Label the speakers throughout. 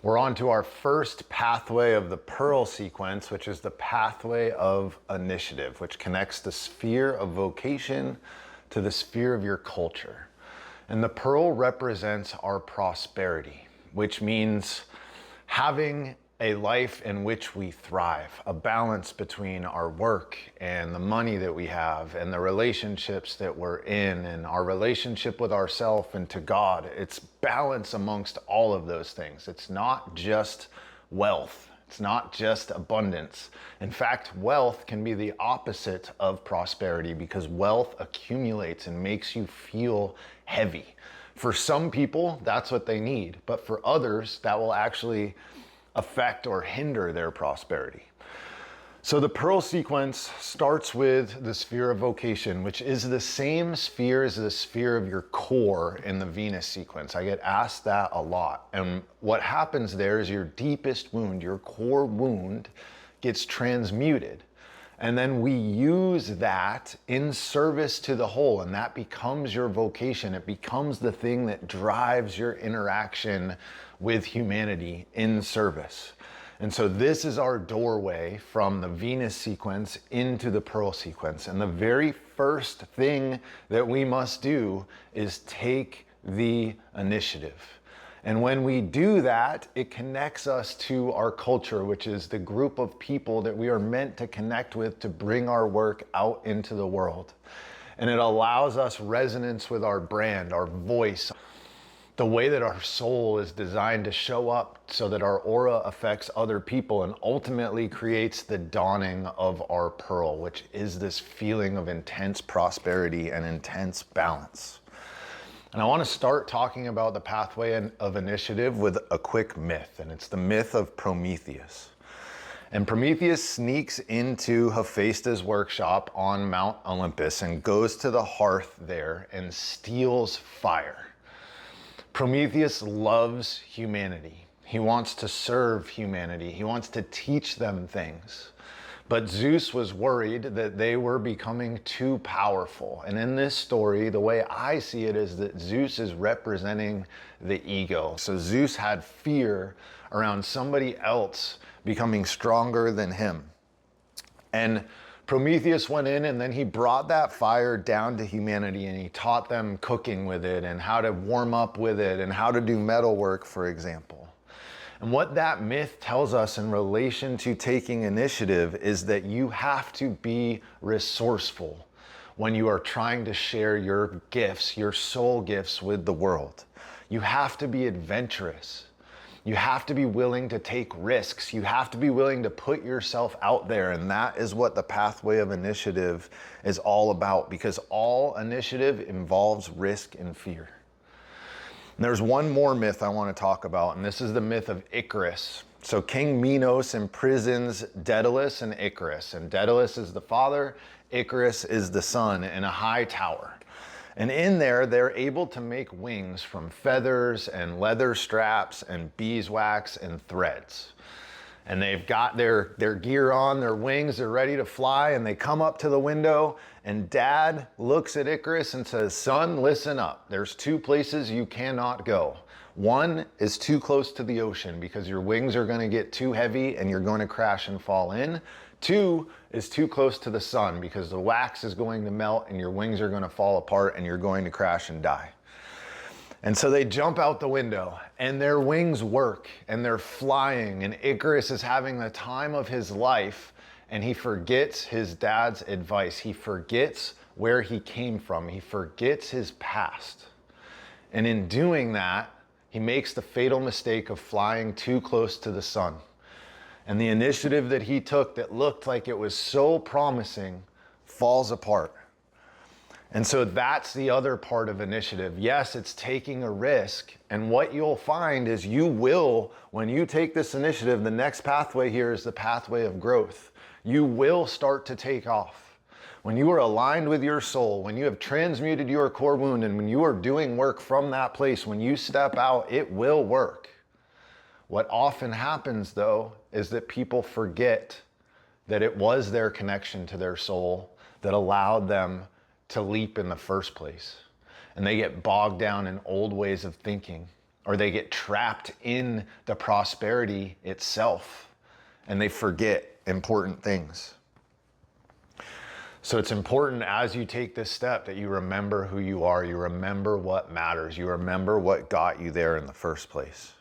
Speaker 1: We're on to our first pathway of the Pearl sequence, which is the pathway of initiative, which connects the sphere of vocation to the sphere of your culture. And the Pearl represents our prosperity, which means having a life in which we thrive, a balance between our work and the money that we have and the relationships that we're in and our relationship with ourselves and to God. It's balance amongst all of those things. It's not just wealth. It's not just abundance. In fact, wealth can be the opposite of prosperity because wealth accumulates and makes you feel heavy. For some people, that's what they need, but for others, that will actually affect or hinder their prosperity. So the Pearl sequence starts with the sphere of vocation, which is the same sphere as the sphere of your core in the Venus sequence. I get asked that a lot. And what happens there is your deepest wound, your core wound, gets transmuted. And then we use that in service to the whole, and that becomes your vocation. It becomes the thing that drives your interaction with humanity in service. And so this is our doorway from the Venus sequence into the Pearl sequence. And the very first thing that we must do is take the initiative. And when we do that, it connects us to our culture, which is the group of people that we are meant to connect with to bring our work out into the world. And it allows us resonance with our brand, our voice, the way that our soul is designed to show up so that our aura affects other people and ultimately creates the dawning of our pearl, which is this feeling of intense prosperity and intense balance. And I want to start talking about the pathway of initiative with a quick myth, and it's the myth of Prometheus. And Prometheus sneaks into Hephaestus' workshop on Mount Olympus and goes to the hearth there and steals fire. Prometheus loves humanity. He wants to serve humanity. He wants to teach them things. But Zeus was worried that they were becoming too powerful. And in this story, the way I see it is that Zeus is representing the ego. So Zeus had fear around somebody else becoming stronger than him. And Prometheus went in and then he brought that fire down to humanity and he taught them cooking with it and how to warm up with it and how to do metal work, for example. And what that myth tells us in relation to taking initiative is that you have to be resourceful when you are trying to share your gifts, your soul gifts with the world. You have to be adventurous. You have to be willing to take risks. You have to be willing to put yourself out there. And that is what the pathway of initiative is all about, because all initiative involves risk and fear. And there's one more myth I want to talk about, and this is the myth of Icarus. So King Minos imprisons Daedalus and Icarus. And Daedalus is the father, Icarus is the son, in a high tower. And in there, they're able to make wings from feathers and leather straps and beeswax and threads. And they've got their gear on, their wings, they're ready to fly, and they come up to the window, and Dad looks at Icarus and says, "Son, listen up. There's two places you cannot go. One is too close to the ocean because your wings are gonna get too heavy and you're gonna crash and fall in. Two is too close to the sun because the wax is going to melt and your wings are going to fall apart and you're going to crash and die." And so they jump out the window and their wings work and they're flying, and Icarus is having the time of his life, and he forgets his dad's advice. He forgets where he came from. He forgets his past. And in doing that, he makes the fatal mistake of flying too close to the sun. And the initiative that he took that looked like it was so promising falls apart. And so that's the other part of initiative. Yes, it's taking a risk. And what you'll find is you will, when you take this initiative, the next pathway here is the pathway of growth. You will start to take off. When you are aligned with your soul, when you have transmuted your core wound, and when you are doing work from that place, when you step out, it will work. What often happens, though, is that people forget that it was their connection to their soul that allowed them to leap in the first place. And they get bogged down in old ways of thinking, or they get trapped in the prosperity itself and they forget important things. So it's important as you take this step that you remember who you are, you remember what matters, you remember what got you there in the first place.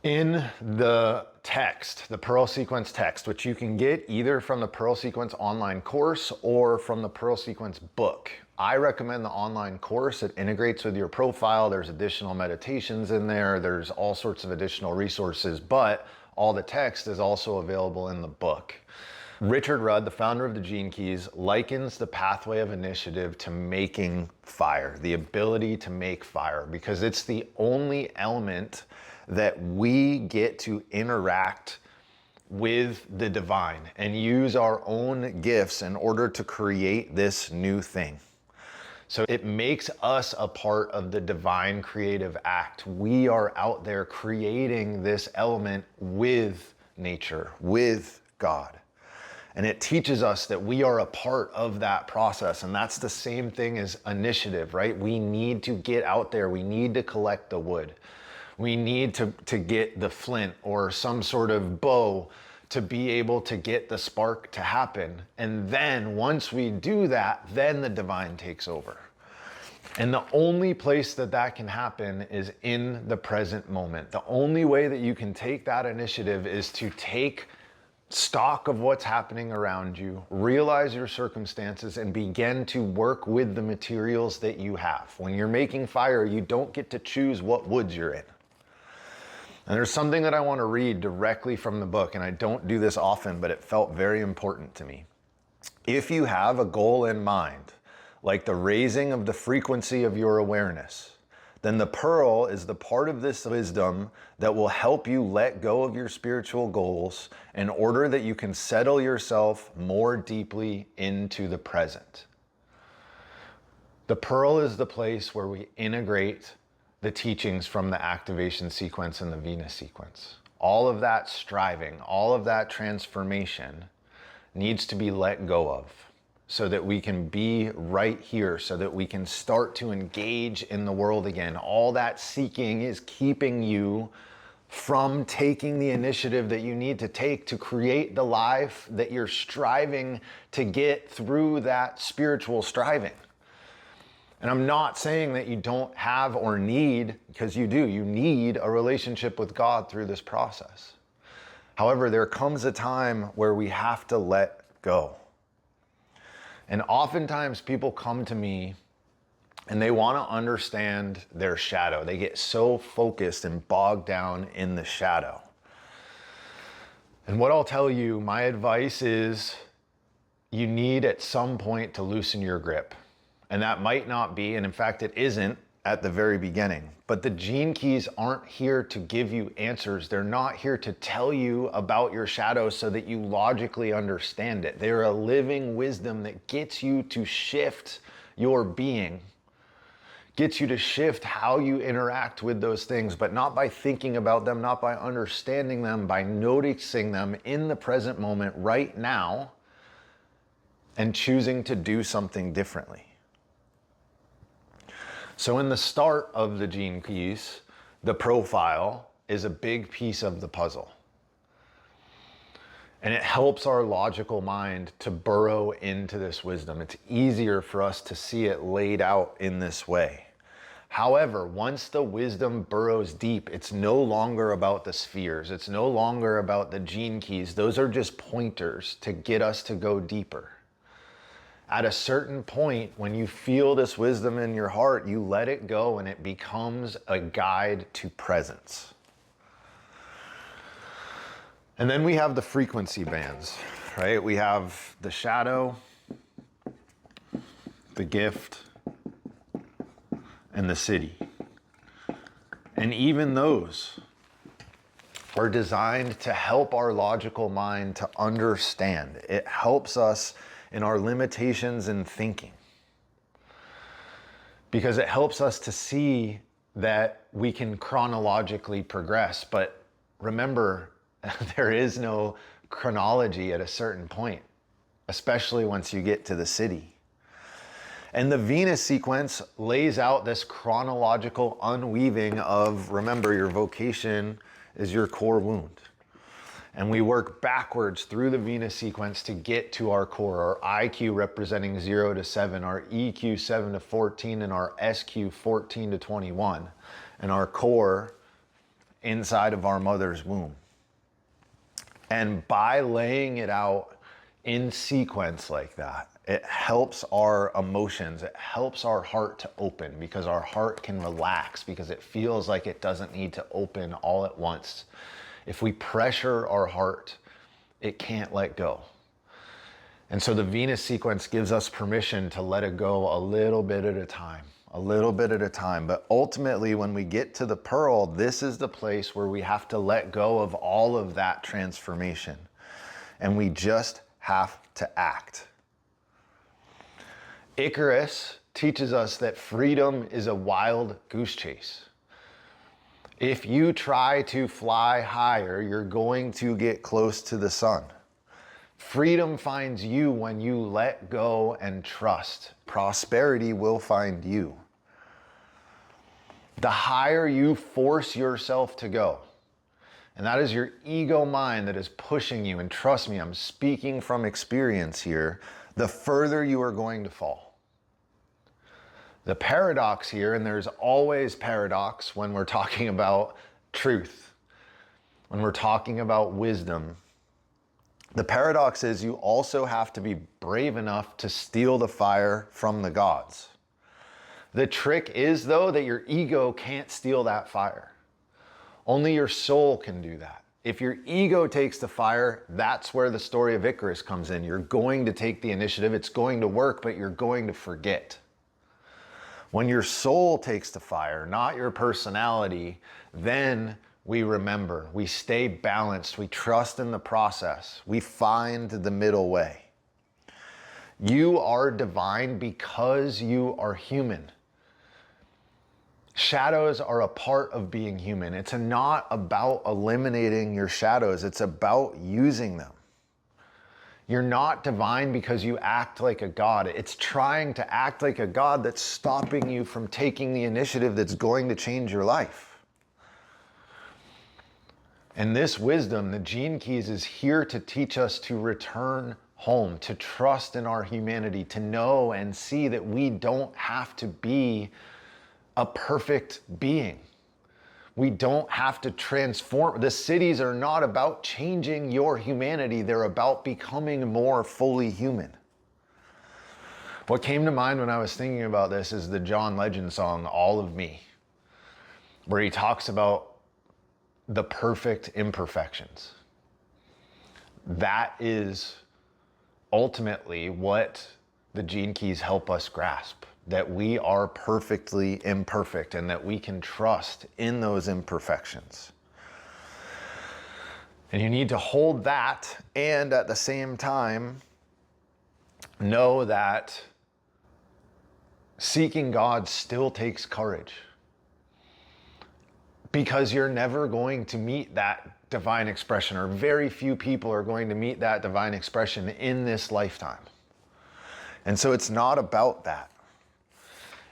Speaker 1: In the text, the Pearl Sequence text, which you can get either from the Pearl Sequence online course or from the Pearl Sequence book. I recommend the online course. It integrates with your profile. There's additional meditations in there. There's all sorts of additional resources, but all the text is also available in the book. Richard Rudd, the founder of the Gene Keys, likens the pathway of initiative to making fire, the ability to make fire, because it's the only element that we get to interact with the divine and use our own gifts in order to create this new thing. So it makes us a part of the divine creative act. We are out there creating this element with nature, with God. And it teaches us that we are a part of that process. And that's the same thing as initiative, right? We need to get out there. We need to collect the wood. We need to get the flint or some sort of bow to be able to get the spark to happen. And then once we do that, then the divine takes over. And the only place that that can happen is in the present moment. The only way that you can take that initiative is to take stock of what's happening around you, realize your circumstances, and begin to work with the materials that you have. When you're making fire, you don't get to choose what woods you're in. And there's something that I want to read directly from the book, and I don't do this often, but it felt very important to me. If you have a goal in mind, like the raising of the frequency of your awareness, then the pearl is the part of this wisdom that will help you let go of your spiritual goals in order that you can settle yourself more deeply into the present. The pearl is the place where we integrate the teachings from the activation sequence and the Venus sequence. All of that striving, all of that transformation needs to be let go of, so that we can be right here, so that we can start to engage in the world again. All that seeking is keeping you from taking the initiative that you need to take to create the life that you're striving to get through that spiritual striving. And I'm not saying that you don't have or need, because you do, you need a relationship with God through this process. However, there comes a time where we have to let go. And oftentimes people come to me and they want to understand their shadow. They get so focused and bogged down in the shadow. And what I'll tell you, my advice is you need at some point to loosen your grip. And that might not be, and in fact it isn't at the very beginning. But the Gene Keys aren't here to give you answers. They're not here to tell you about your shadow so that you logically understand it. They're a living wisdom that gets you to shift your being, gets you to shift how you interact with those things, but not by thinking about them, not by understanding them, by noticing them in the present moment right now and choosing to do something differently. So in the start of the Gene Keys, the profile is a big piece of the puzzle. And it helps our logical mind to burrow into this wisdom. It's easier for us to see it laid out in this way. However, once the wisdom burrows deep, it's no longer about the spheres. It's no longer about the Gene Keys. Those are just pointers to get us to go deeper. At a certain point, when you feel this wisdom in your heart, you let it go and it becomes a guide to presence. And then we have the frequency bands, right? We have the shadow, the gift, and the city. And even those are designed to help our logical mind to understand. It helps us in our limitations in thinking, because it helps us to see that we can chronologically progress. But remember, there is no chronology at a certain point, especially once you get to the city. And the Venus sequence lays out this chronological unweaving of, remember, your vocation is your core wound. And we work backwards through the Venus sequence to get to our core, our IQ representing 0 to 7, our EQ 7 to 14, and our SQ 14 to 21, and our core inside of our mother's womb. And by laying it out in sequence like that, it helps our emotions, it helps our heart to open, because our heart can relax because it feels like it doesn't need to open all at once. If we pressure our heart, it can't let go. And so the Venus sequence gives us permission to let it go a little bit at a time, a little bit at a time. But ultimately, when we get to the pearl, this is the place where we have to let go of all of that transformation. And we just have to act. Icarus teaches us that freedom is a wild goose chase. If you try to fly higher, you're going to get close to the sun. Freedom finds you when you let go and trust. Prosperity will find you. The higher you force yourself to go, and that is your ego mind that is pushing you, and trust me, I'm speaking from experience here, the further you are going to fall. The paradox here, and there's always paradox when we're talking about truth, when we're talking about wisdom, the paradox is you also have to be brave enough to steal the fire from the gods. The trick is, though, that your ego can't steal that fire. Only your soul can do that. If your ego takes the fire, that's where the story of Icarus comes in. You're going to take the initiative, it's going to work, but you're going to forget. When your soul takes the fire, not your personality, then we remember, we stay balanced, we trust in the process, we find the middle way. You are divine because you are human. Shadows are a part of being human. It's not about eliminating your shadows, it's about using them. You're not divine because you act like a god. It's trying to act like a god that's stopping you from taking the initiative that's going to change your life. And this wisdom, the Gene Keys, is here to teach us to return home, to trust in our humanity, to know and see that we don't have to be a perfect being. We don't have to transform. The cities are not about changing your humanity. They're about becoming more fully human. What came to mind when I was thinking about this is the John Legend song, All of Me, where he talks about the perfect imperfections. That is ultimately what the Gene Keys help us grasp. That we are perfectly imperfect and that we can trust in those imperfections. And you need to hold that, and at the same time, know that seeking God still takes courage. Because you're never going to meet that divine expression, or very few people are going to meet that divine expression in this lifetime. And so it's not about that.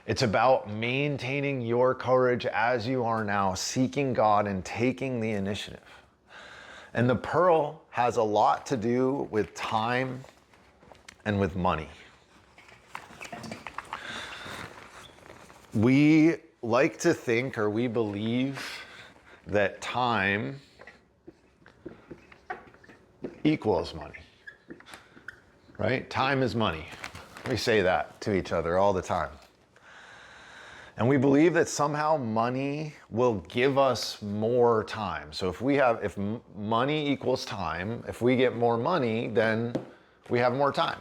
Speaker 1: It's about maintaining your courage as you are now, seeking God and taking the initiative. And the pearl has a lot to do with time and with money. We like to think, or we believe, that time equals money, right? Time is money. We say that to each other all the time. And we believe that somehow money will give us more time. So if money equals time, if we get more money, then we have more time.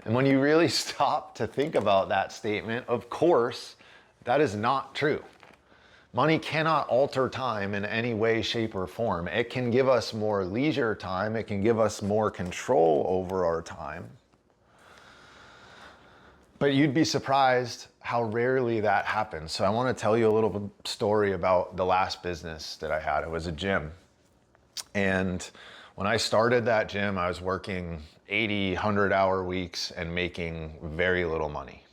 Speaker 1: And when you really stop to think about that statement, of course, that is not true. Money cannot alter time in any way, shape, or form. It can give us more leisure time. It can give us more control over our time. But you'd be surprised how rarely that happens. So I want to tell you a little story about the last business that I had. It was a gym. And when I started that gym, I was working 80, 100-hour weeks and making very little money.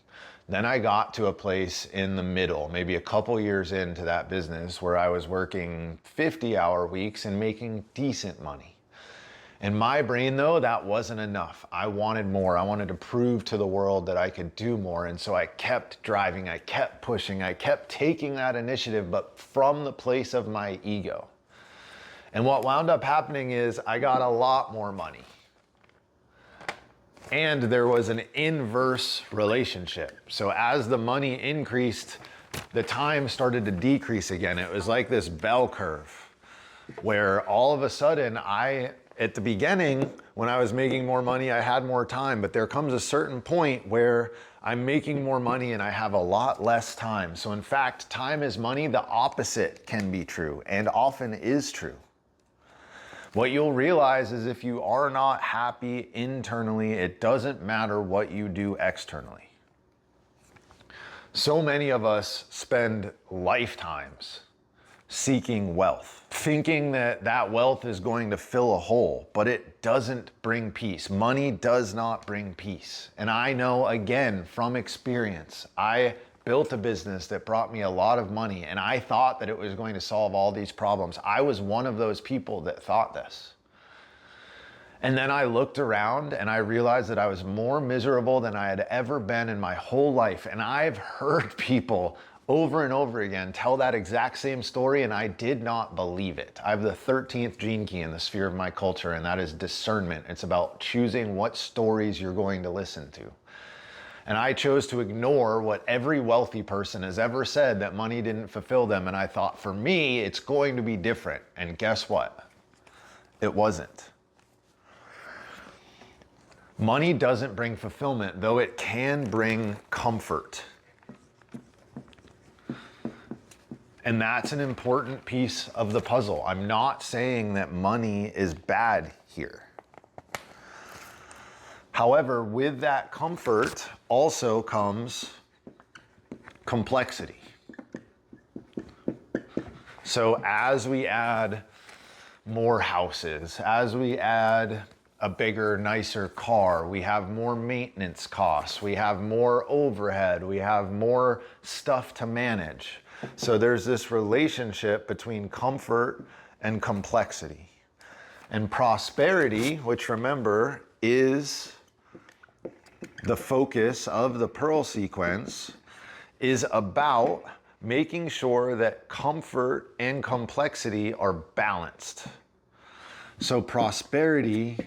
Speaker 1: Then I got to a place in the middle, maybe a couple years into that business, where I was working 50-hour weeks and making decent money. In my brain though, that wasn't enough. I wanted more. I wanted to prove to the world that I could do more. And so I kept driving, I kept pushing, I kept taking that initiative, but from the place of my ego. And what wound up happening is I got a lot more money. And there was an inverse relationship. So as the money increased, the time started to decrease again. It was like this bell curve where all of a sudden at the beginning, when I was making more money, I had more time, but there comes a certain point where I'm making more money and I have a lot less time. So in fact, time is money. The opposite can be true and often is true. What you'll realize is if you are not happy internally, it doesn't matter what you do externally. So many of us spend lifetimes seeking wealth, thinking that that wealth is going to fill a hole, but it doesn't bring peace. Money does not bring peace. And I know, again, from experience, I built a business that brought me a lot of money, and I thought that it was going to solve all these problems. I was one of those people that thought this. And then I looked around and I realized that I was more miserable than I had ever been in my whole life. And I've heard people over and over again tell that exact same story, and I did not believe it. I have the 13th gene key in the sphere of my culture, and that is discernment. It's about choosing what stories you're going to listen to. And I chose to ignore what every wealthy person has ever said, that money didn't fulfill them. And I thought, for me, it's going to be different. And guess what? It wasn't. Money doesn't bring fulfillment, though it can bring comfort. And that's an important piece of the puzzle. I'm not saying that money is bad here. However, with that comfort also comes complexity. So as we add more houses, as we add a bigger, nicer car, we have more maintenance costs, we have more overhead, we have more stuff to manage. So there's this relationship between comfort and complexity. And prosperity, which remember is the focus of the Pearl sequence, is about making sure that comfort and complexity are balanced. So prosperity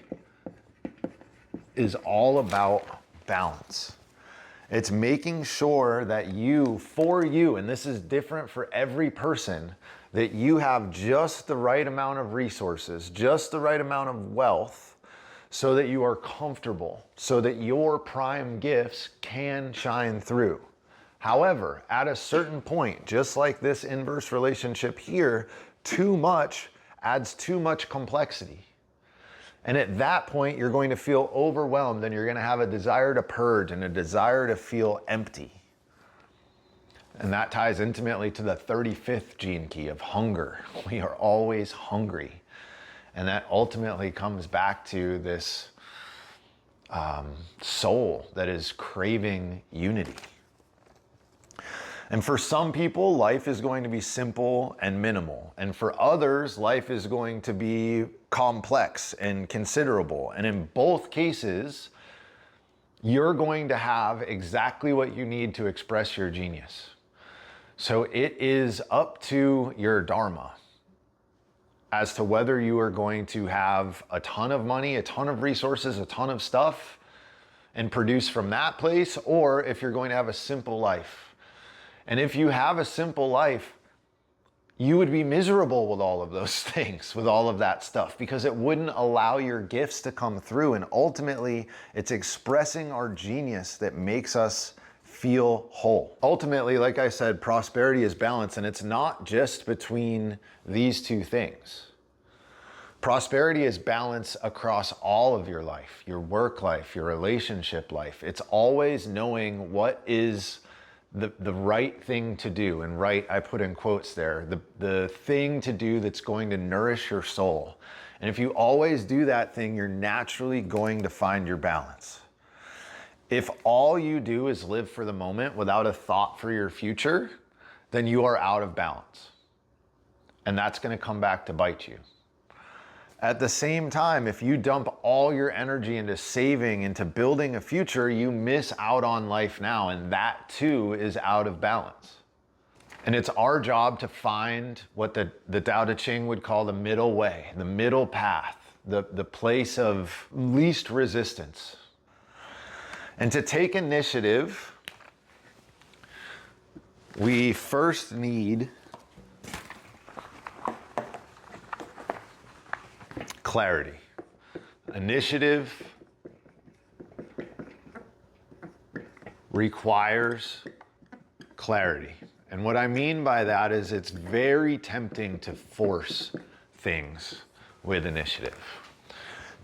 Speaker 1: is all about balance. It's making sure that for you, and this is different for every person, that you have just the right amount of resources, just the right amount of wealth, so that you are comfortable, so that your prime gifts can shine through. However, at a certain point, just like this inverse relationship here, too much adds too much complexity. And at that point, you're going to feel overwhelmed and you're going to have a desire to purge and a desire to feel empty. And that ties intimately to the 35th gene key of hunger. We are always hungry. And that ultimately comes back to this soul that is craving unity. And for some people, life is going to be simple and minimal. And for others, life is going to be complex and considerable. And in both cases, you're going to have exactly what you need to express your genius. So it is up to your dharma as to whether you are going to have a ton of money, a ton of resources, a ton of stuff, and produce from that place, or if you're going to have a simple life. And if you have a simple life, you would be miserable with all of those things, with all of that stuff, because it wouldn't allow your gifts to come through. And ultimately, it's expressing our genius that makes us feel whole. Ultimately, like I said, prosperity is balance, and it's not just between these two things. Prosperity is balance across all of your life, your work life, your relationship life. It's always knowing what is the right thing to do, and right, I put in quotes there, the thing to do that's going to nourish your soul. And if you always do that thing, you're naturally going to find your balance. If all you do is live for the moment without a thought for your future, then you are out of balance. And that's going to come back to bite you. At the same time, if you dump all your energy into saving, into building a future, you miss out on life now, and that too is out of balance. And it's our job to find what the Tao Te Ching would call the middle way, the middle path, the place of least resistance. And to take initiative, we first need clarity. Initiative requires clarity. And what I mean by that is it's very tempting to force things with initiative.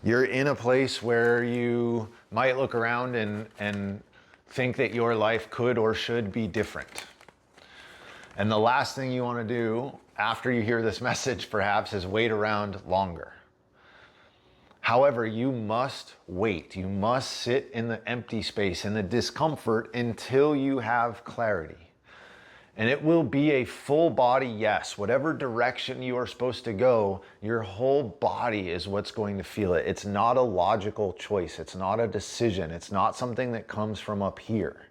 Speaker 1: You're in a place where you might look around and think that your life could or should be different. And the last thing you want to do after you hear this message perhaps is wait around longer. However, you must wait. You must sit in the empty space, in the discomfort, until you have clarity. And it will be a full body yes. Whatever direction you are supposed to go, your whole body is what's going to feel it. It's not a logical choice. It's not a decision. It's not something that comes from up here.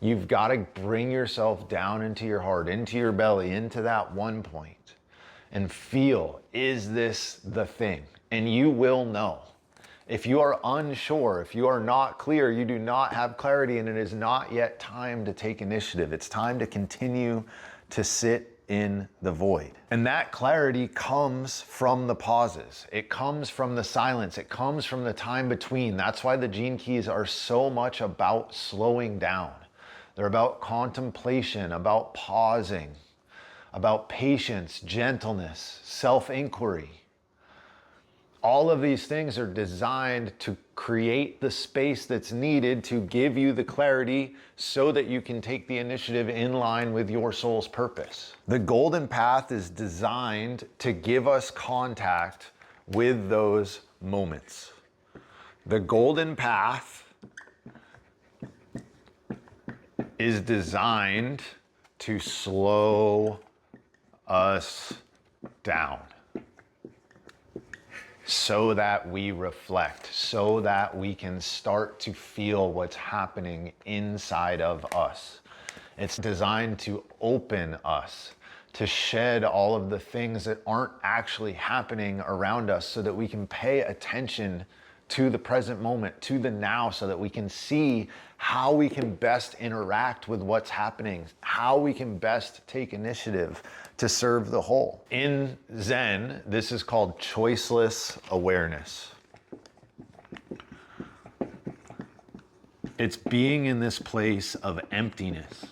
Speaker 1: You've got to bring yourself down into your heart, into your belly, into that one point, and feel, is this the thing? And you will know. If you are unsure, if you are not clear, you do not have clarity, and it is not yet time to take initiative. It's time to continue to sit in the void. And that clarity comes from the pauses. It comes from the silence. It comes from the time between. That's why the Gene Keys are so much about slowing down. They're about contemplation, about pausing, about patience, gentleness, self-inquiry. All of these things are designed to create the space that's needed to give you the clarity so that you can take the initiative in line with your soul's purpose. The golden path is designed to give us contact with those moments. The golden path is designed to slow us down, so that we reflect, so that we can start to feel what's happening inside of us. It's designed to open us, to shed all of the things that aren't actually happening around us, so that we can pay attention to the present moment, to the now, so that we can see how we can best interact with what's happening, how we can best take initiative to serve the whole. In Zen, this is called choiceless awareness. It's being in this place of emptiness,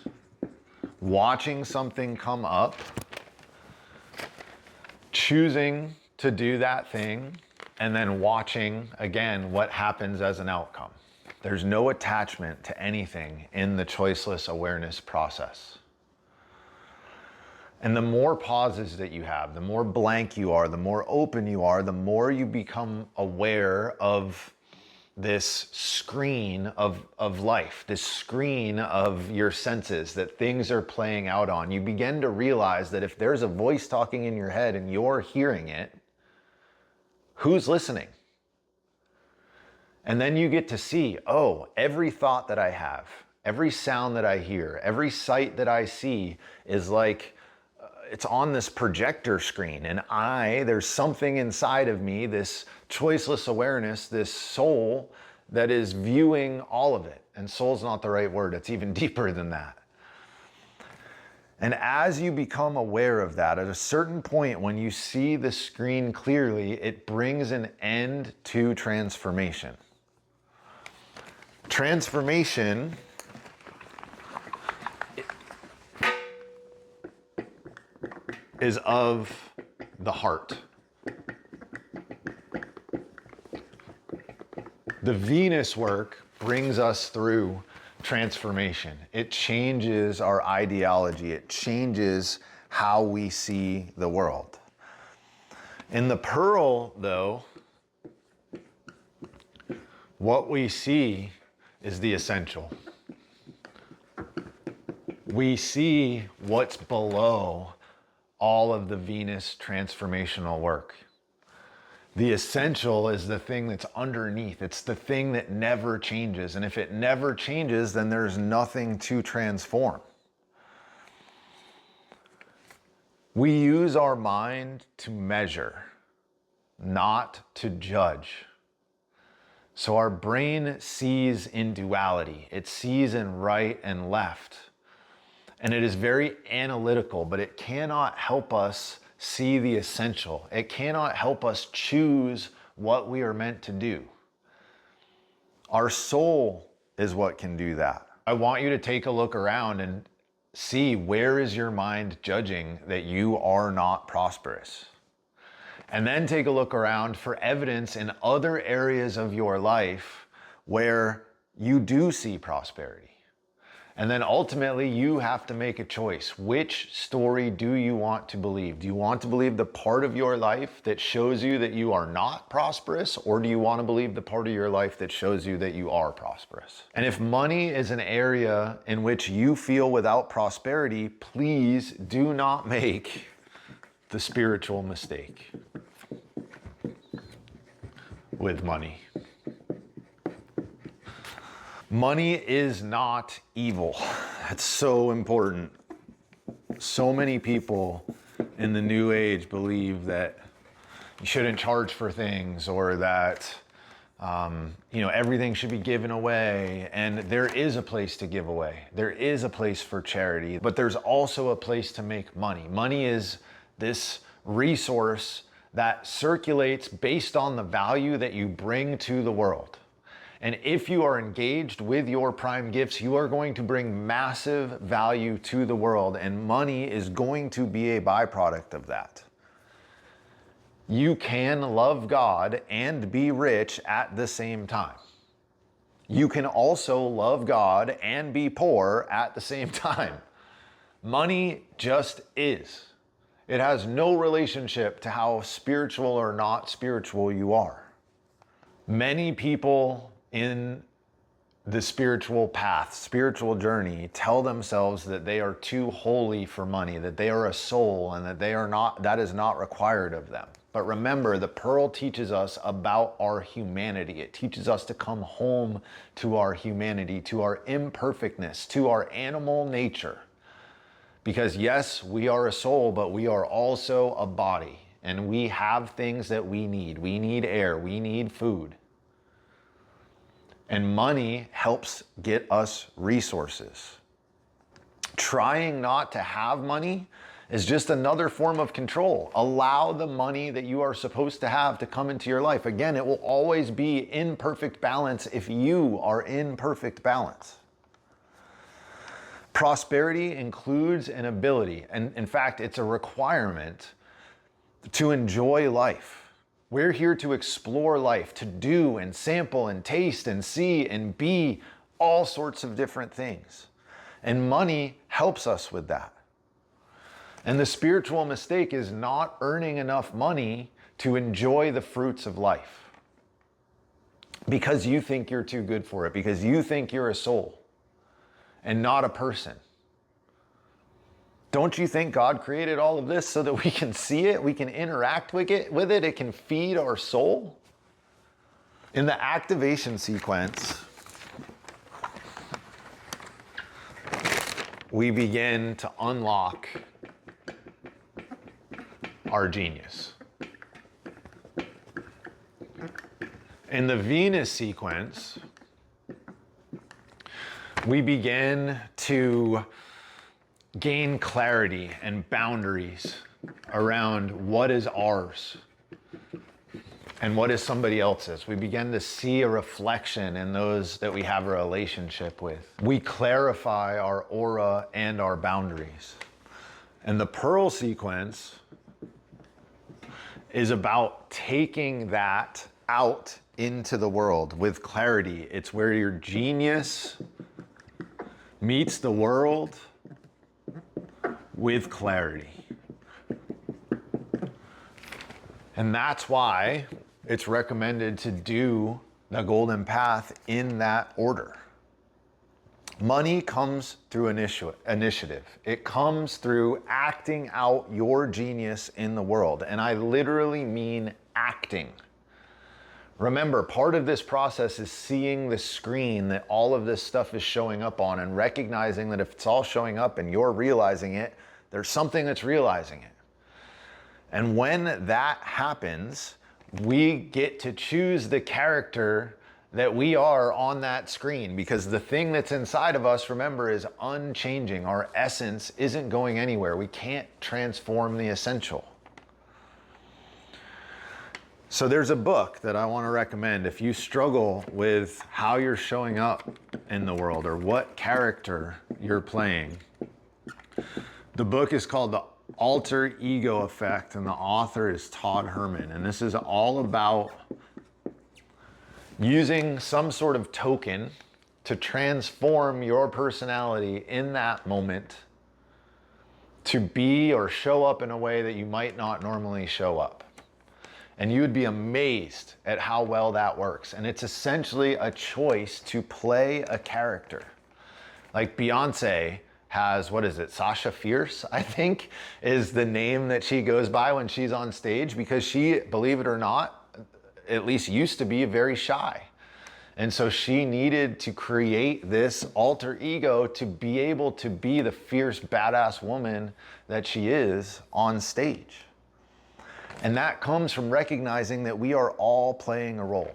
Speaker 1: watching something come up, choosing to do that thing, and then watching again what happens as an outcome. There's no attachment to anything in the choiceless awareness process. And the more pauses that you have, the more blank you are, the more open you are, the more you become aware of this screen of life, this screen of your senses that things are playing out on. You begin to realize that if there's a voice talking in your head and you're hearing it, who's listening? And then you get to see, oh, every thought that I have, every sound that I hear, every sight that I see is like, it's on this projector screen, and there's something inside of me, this choiceless awareness, this soul that is viewing all of it. And soul's not the right word, it's even deeper than that. And as you become aware of that, at a certain point when you see the screen clearly, it brings an end to transformation. Transformation is of the heart. The Venus work brings us through transformation. It changes our ideology. It changes how we see the world. In the pearl, though, what we see is the essential. We see what's below all of the Venus transformational work. The essential is the thing that's underneath. It's the thing that never changes. And if it never changes, then there's nothing to transform. We use our mind to measure, not to judge. So our brain sees in duality. It sees in right and left. And it is very analytical, but it cannot help us see the essential. It cannot help us choose what we are meant to do. Our soul is what can do that. I want you to take a look around and see, where is your mind judging that you are not prosperous? And then take a look around for evidence in other areas of your life where you do see prosperity. And then ultimately you have to make a choice. Which story do you want to believe? Do you want to believe the part of your life that shows you that you are not prosperous? Or do you want to believe the part of your life that shows you that you are prosperous? And if money is an area in which you feel without prosperity, please do not make the spiritual mistake with money. Money is not evil. That's so important. So many people in the new age believe that you shouldn't charge for things, or that everything should be given away. And there is a place to give away. There is a place for charity, but there's also a place to make money. Money is this resource that circulates based on the value that you bring to the world. And if you are engaged with your prime gifts, you are going to bring massive value to the world, and money is going to be a byproduct of that. You can love God and be rich at the same time. You can also love God and be poor at the same time. Money just is. It has no relationship to how spiritual or not spiritual you are. Many people in the spiritual path, spiritual journey, tell themselves that they are too holy for money, that they are a soul, and that is not required of them. But remember, the pearl teaches us about our humanity. It teaches us to come home to our humanity, to our imperfectness, to our animal nature. Because yes, we are a soul, but we are also a body, and we have things that we need. We need air, we need food. And money helps get us resources. Trying not to have money is just another form of control. Allow the money that you are supposed to have to come into your life. Again, it will always be in perfect balance if you are in perfect balance. Prosperity includes an ability, and in fact, it's a requirement to enjoy life. We're here to explore life, to do and sample and taste and see and be all sorts of different things. And money helps us with that. And the spiritual mistake is not earning enough money to enjoy the fruits of life. Because you think you're too good for it, because you think you're a soul and not a person. Don't you think God created all of this so that we can see it, we can interact with it, it can feed our soul? In the activation sequence, we begin to unlock our genius. In the Venus sequence, we begin to gain clarity and boundaries around what is ours and what is somebody else's. We begin to see a reflection in those that we have a relationship with. We clarify our aura and our boundaries. And the pearl sequence is about taking that out into the world with clarity. It's where your genius meets the world with clarity. And that's why it's recommended to do the golden path in that order. Money comes through initiative. It comes through acting out your genius in the world. And I literally mean acting. Remember, part of this process is seeing the screen that all of this stuff is showing up on and recognizing that if it's all showing up and you're realizing it, there's something that's realizing it. And when that happens, we get to choose the character that we are on that screen, because the thing that's inside of us, remember, is unchanging. Our essence isn't going anywhere. We can't transform the essential. So there's a book that I want to recommend if you struggle with how you're showing up in the world or what character you're playing. The book is called The Alter Ego Effect, and the author is Todd Herman. And this is all about using some sort of token to transform your personality in that moment to be or show up in a way that you might not normally show up. And you would be amazed at how well that works. And it's essentially a choice to play a character. Like Beyonce has, what is it, Sasha Fierce, I think, is the name that she goes by when she's on stage, because she, believe it or not, at least used to be very shy. And so she needed to create this alter ego to be able to be the fierce, badass woman that she is on stage. And that comes from recognizing that we are all playing a role.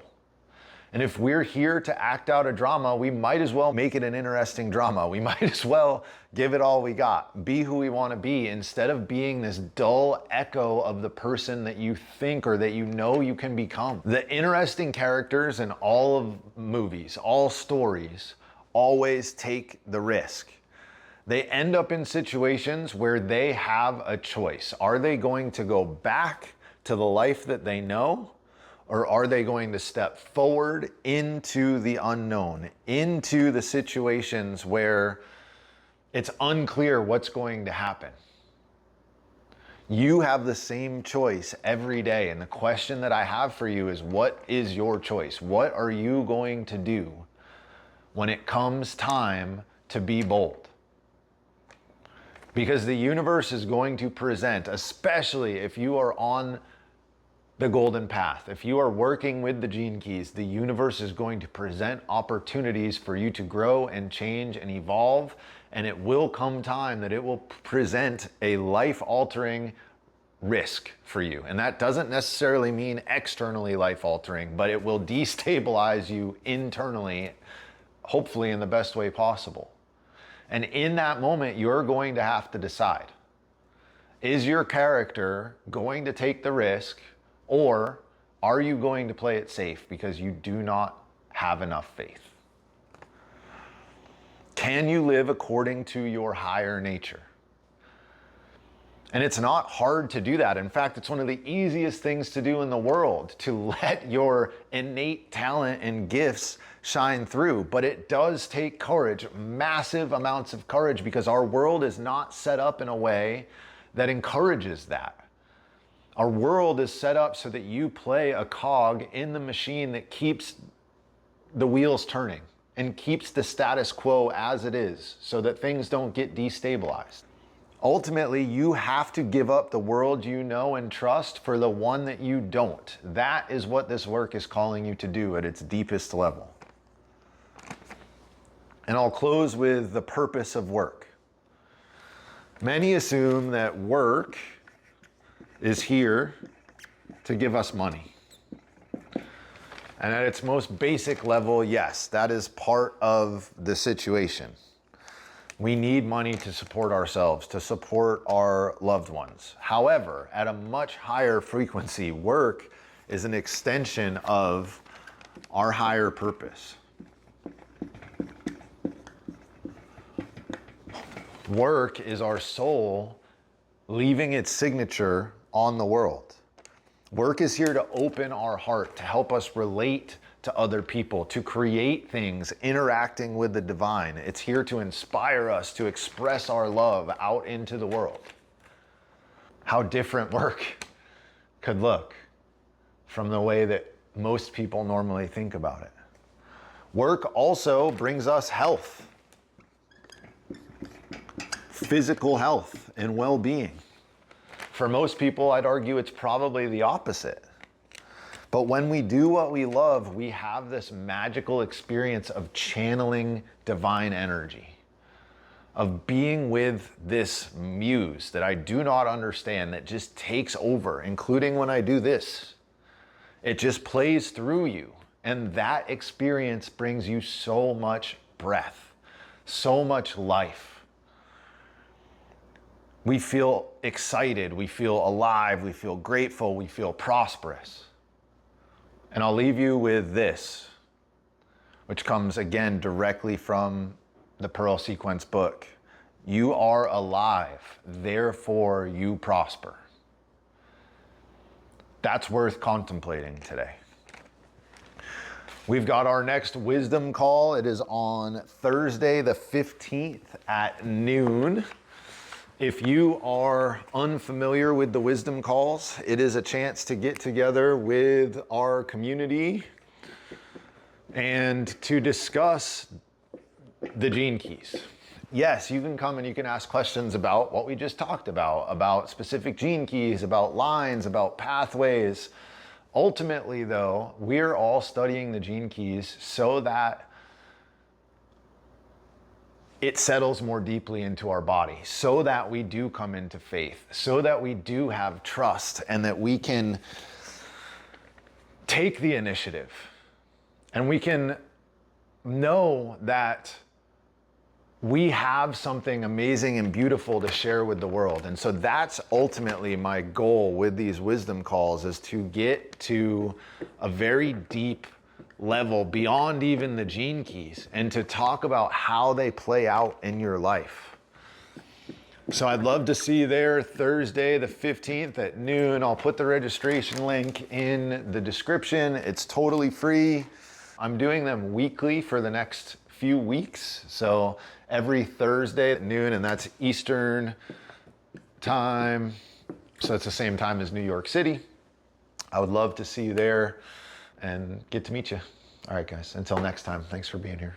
Speaker 1: And if we're here to act out a drama, we might as well make it an interesting drama. We might as well give it all we got, be who we want to be, instead of being this dull echo of the person that you think or that you know you can become. The interesting characters in all of movies, all stories, always take the risk. They end up in situations where they have a choice. Are they going to go back to the life that they know? Or are they going to step forward into the unknown, into the situations where it's unclear what's going to happen? You have the same choice every day. And the question that I have for you is, what is your choice? What are you going to do when it comes time to be bold? Because the universe is going to present, especially if you are on the golden path. If you are working with the gene keys, the universe is going to present opportunities for you to grow and change and evolve. And it will come time that it will present a life-altering risk for you. And that doesn't necessarily mean externally life-altering, but it will destabilize you internally, hopefully in the best way possible. And in that moment, you're going to have to decide, is your character going to take the risk, or are you going to play it safe because you do not have enough faith? Can you live according to your higher nature? And it's not hard to do that. In fact, it's one of the easiest things to do in the world, to let your innate talent and gifts shine through. But it does take courage, massive amounts of courage, because our world is not set up in a way that encourages that. Our world is set up so that you play a cog in the machine that keeps the wheels turning and keeps the status quo as it is, so that things don't get destabilized. Ultimately, you have to give up the world you know and trust for the one that you don't. That is what this work is calling you to do at its deepest level. And I'll close with the purpose of work. Many assume that work is here to give us money. And at its most basic level, yes, that is part of the situation. We need money to support ourselves, to support our loved ones. However, at a much higher frequency, work is an extension of our higher purpose. Work is our soul leaving its signature on the world. Work is here to open our heart, to help us relate to other people, to create things, interacting with the divine. It's here to inspire us to express our love out into the world. How different work could look from the way that most people normally think about it. Work also brings us health, physical health and well-being. For most people, I'd argue it's probably the opposite. But when we do what we love, we have this magical experience of channeling divine energy, of being with this muse that I do not understand, that just takes over, including when I do this. It just plays through you. And that experience brings you so much breath, so much life. We feel excited, we feel alive, we feel grateful, we feel prosperous. And I'll leave you with this, which comes again directly from the Pearl Sequence book. You are alive, therefore you prosper. That's worth contemplating today. We've got our next wisdom call. It is on Thursday the 15th at noon. If you are unfamiliar with the wisdom calls, it is a chance to get together with our community and to discuss the gene keys. Yes, you can come and you can ask questions about what we just talked about specific gene keys, about lines, about pathways. Ultimately, though, we're all studying the gene keys so that it settles more deeply into our body, so that we do come into faith, so that we do have trust, and that we can take the initiative and we can know that we have something amazing and beautiful to share with the world. And so that's ultimately my goal with these wisdom calls, is to get to a very deep level beyond even the gene keys and to talk about how they play out in your life. So I'd love to see you there Thursday the 15th at noon. I'll put the registration link in the description. It's totally free. I'm doing them weekly for the next few weeks. So every Thursday at noon, and that's Eastern time. So it's the same time as New York City. I would love to see you there and get to meet you. All right, guys, until next time, thanks for being here.